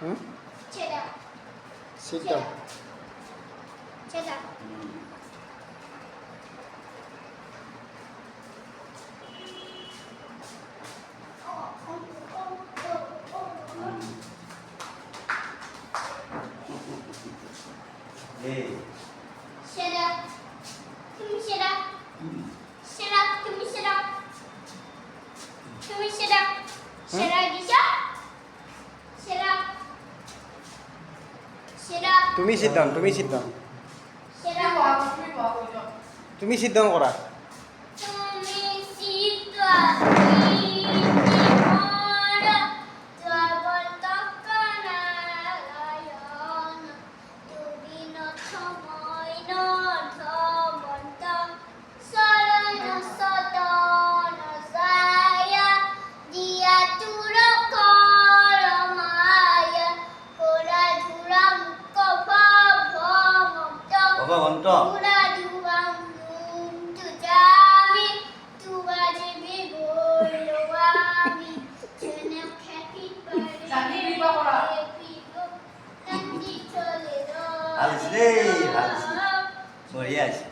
Hmm? Cheddar. Sit down. Cheddar. Hey. Shut up. Can we shut up? Shut up. Can we shut up? Can we shut up? Shut up, Disha. Shut up. Shut up. তুমি sit down. তুমি sit down. Shut up. তুমি sit down করা। তুমি সিদ্ধ ভগবন্ত ভালিছে দেই ভালিছে বঢ়িয়া আছে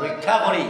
ৰক্ষা কৰি